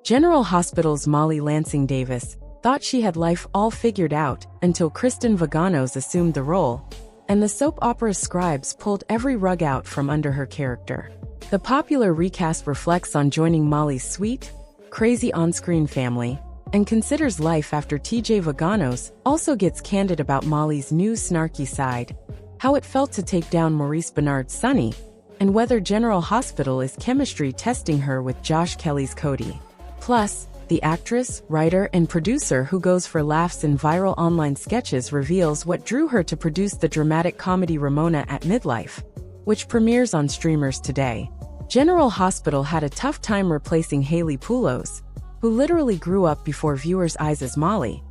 General Hospital's Molly Lansing Davis thought she had life all figured out until Kristen Vaganos assumed the role, and the soap opera scribes pulled every rug out from under her character. The popular recast reflects on joining Molly's sweet, crazy on-screen family, and considers life after TJ Vaganos also gets candid about Molly's new snarky side, how it felt to take down Maurice Benard's Sonny, and whether General Hospital is chemistry testing her with Josh Kelly's Cody. Plus, the actress, writer, and producer who goes for laughs in viral online sketches reveals what drew her to produce the dramatic comedy Ramona at Midlife, which premieres on streamers today. General Hospital had a tough time replacing Haley Poulos, who literally grew up before viewers' eyes as Molly.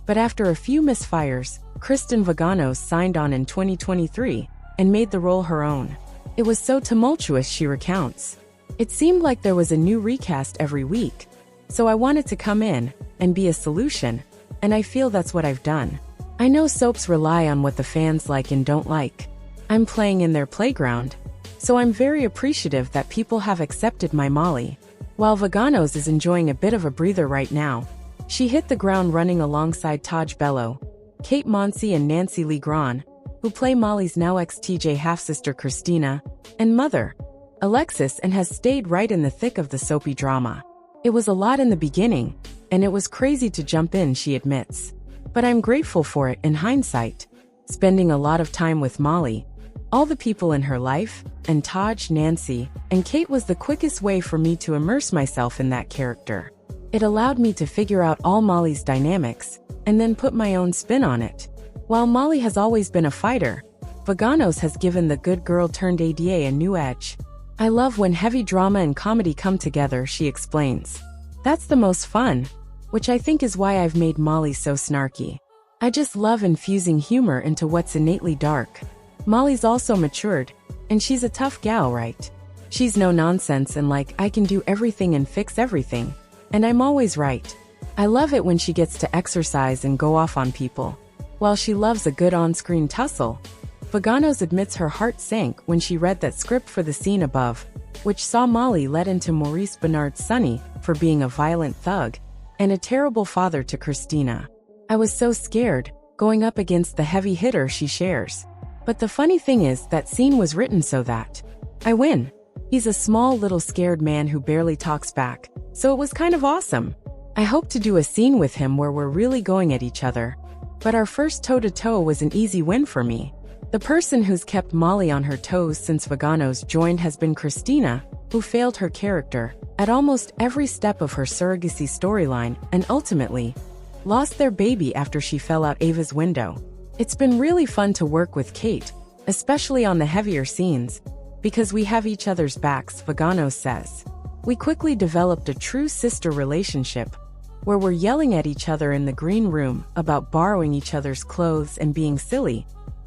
But after a few misfires, Kristen Vaganos signed on in 2023 and made the role her own. It was so tumultuous, she recounts. It seemed like there was a new recast every week, so I wanted to come in and be a solution, and I feel that's what I've done. I know soaps rely on what the fans like and don't like. I'm playing in their playground, so I'm very appreciative that people have accepted my Molly. While Vaganos is enjoying a bit of a breather right now, she hit the ground running alongside Taj Bello, Kate Monsey and Nancy Lee Grahn, who play Molly's now ex-TJ half-sister Christina, and mother, Alexis, and has stayed right in the thick of the soapy drama. It was a lot in the beginning, and it was crazy to jump in, she admits. But I'm grateful for it in hindsight. Spending a lot of time with Molly, all the people in her life, and Taj, Nancy, and Kate was the quickest way for me to immerse myself in that character. It allowed me to figure out all Molly's dynamics, and then put my own spin on it. While Molly has always been a fighter, Vaganos has given the good girl turned ADA a new edge. I love when heavy drama and comedy come together, she explains. That's the most fun, which I think is why I've made Molly so snarky. I just love infusing humor into what's innately dark. Molly's also matured, and she's a tough gal, right? She's no nonsense and like, I can do everything and fix everything, and I'm always right. I love it when she gets to exercise and go off on people. While she loves a good on-screen tussle, Vaganos admits her heart sank when she read that script for the scene above, which saw Molly led into Maurice Benard's Sonny for being a violent thug and a terrible father to Christina. I was so scared, going up against the heavy hitter, she shares. But the funny thing is that scene was written so that I win. He's a small little scared man who barely talks back, so it was kind of awesome. I hope to do a scene with him where we're really going at each other. But our first toe-to-toe was an easy win for me. The person who's kept Molly on her toes since Vaganos joined has been Christina, who failed her character at almost every step of her surrogacy storyline and ultimately lost their baby after she fell out Ava's window. It's been really fun to work with Kate, especially on the heavier scenes, because we have each other's backs, Vaganos says. We quickly developed a true sister relationship, where we're yelling at each other in the green room about borrowing each other's clothes and being silly,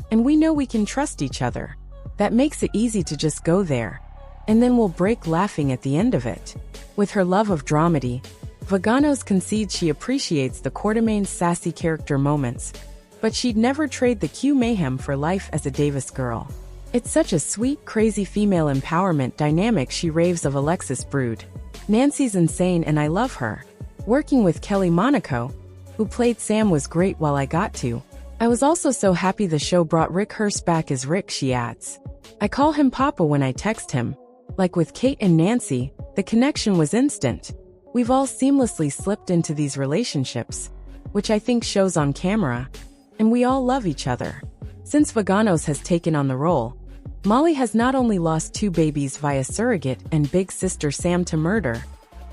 and we know we can trust each other. That makes it easy to just go there, and then we'll break laughing at the end of it. With her love of dramedy, Vaganos concedes she appreciates the Quartermain's sassy character moments, but she'd never trade the Q mayhem for life as a Davis girl. It's such a sweet, crazy female empowerment dynamic, she raves of Alexis Brood. Nancy's insane and I love her. Working with Kelly Monaco, who played Sam, was great while I got to. I was also so happy the show brought Rick Hurst back as Rick, she adds. I call him Papa when I text him. Like with Kate and Nancy, the connection was instant. We've all seamlessly slipped into these relationships, which I think shows on camera, and we all love each other. Since Vaganos has taken on the role, Molly has not only lost 2 babies via surrogate and big sister Sam to murder,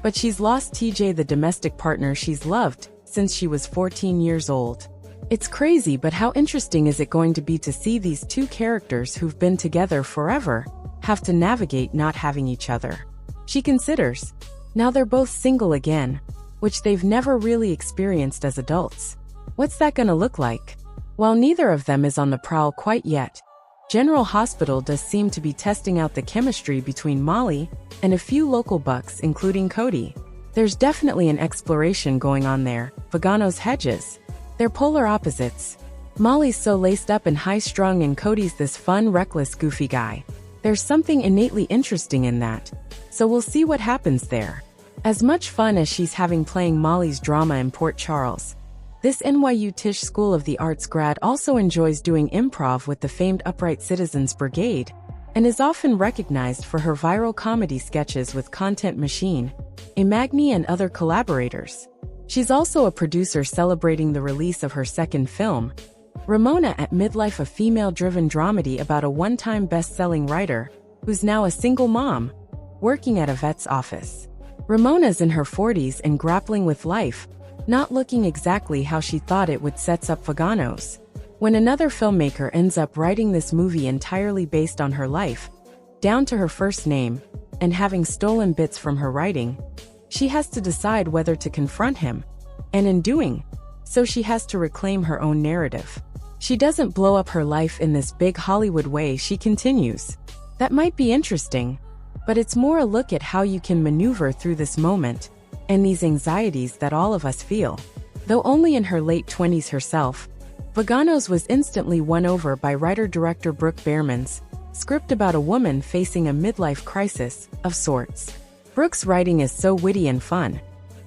but she's lost TJ, the domestic partner she's loved since she was 14 years old. It's crazy, but how interesting is it going to be to see these 2 characters who've been together forever have to navigate not having each other? She considers. Now they're both single again, which they've never really experienced as adults. What's that gonna look like? While neither of them is on the prowl quite yet, General Hospital does seem to be testing out the chemistry between Molly and a few local bucks, including Cody. There's definitely an exploration going on there. Vaganos hedges. They're polar opposites. Molly's so laced up and high-strung and Cody's this fun, reckless, goofy guy. There's something innately interesting in that, so we'll see what happens there. As much fun as she's having playing Molly's drama in Port Charles, this NYU Tisch School of the Arts grad also enjoys doing improv with the famed Upright Citizens Brigade, and is often recognized for her viral comedy sketches with Content Machine, Imagni and other collaborators. She's also a producer celebrating the release of her second film, Ramona at Midlife, a female-driven dramedy about a one-time best-selling writer, who's now a single mom, working at a vet's office. Ramona's in her 40s and grappling with life, not looking exactly how she thought it would. Sets up Vaganos. When another filmmaker ends up writing this movie entirely based on her life, down to her first name, and having stolen bits from her writing, she has to decide whether to confront him, and in doing so she has to reclaim her own narrative. She doesn't blow up her life in this big Hollywood way, she continues. That might be interesting, but it's more a look at how you can maneuver through this moment, and these anxieties that all of us feel. Though only in her late 20s herself, Vaganos was instantly won over by writer-director Brooke Behrman's script about a woman facing a midlife crisis, of sorts. Brooke's writing is so witty and fun,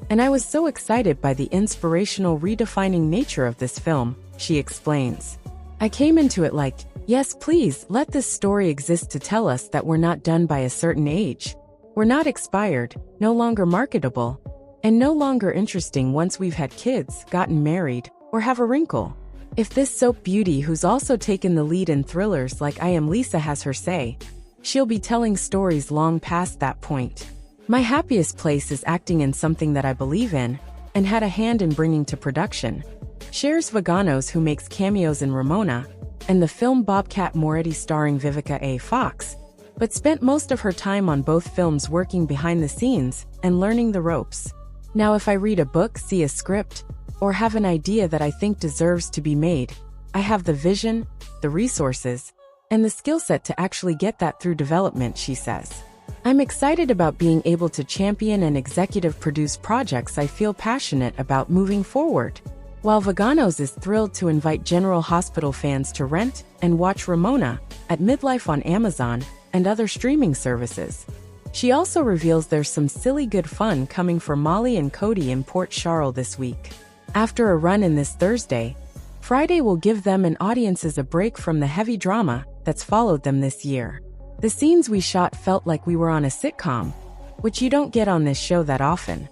and I was so excited by the inspirational, redefining nature of this film, she explains. I came into it like, yes, please, let this story exist to tell us that we're not done by a certain age. We're not expired, no longer marketable, and no longer interesting once we've had kids, gotten married, or have a wrinkle. If this soap beauty who's also taken the lead in thrillers like I Am Lisa has her say, she'll be telling stories long past that point. My happiest place is acting in something that I believe in, and had a hand in bringing to production, shares Vaganos, who makes cameos in Ramona, and the film Bobcat Moretti starring Vivica A. Fox, but spent most of her time on both films working behind the scenes and learning the ropes. Now if I read a book, see a script, or have an idea that I think deserves to be made, I have the vision, the resources, and the skill set to actually get that through development, she says. I'm excited about being able to champion and executive produce projects I feel passionate about moving forward. While Vaganos is thrilled to invite General Hospital fans to rent and watch Ramona at Midlife on Amazon and other streaming services, she also reveals there's some silly good fun coming for Molly and Cody in Port Charles this week. After a run in this Thursday, Friday will give them and audiences a break from the heavy drama that's followed them this year. The scenes we shot felt like we were on a sitcom, which you don't get on this show that often.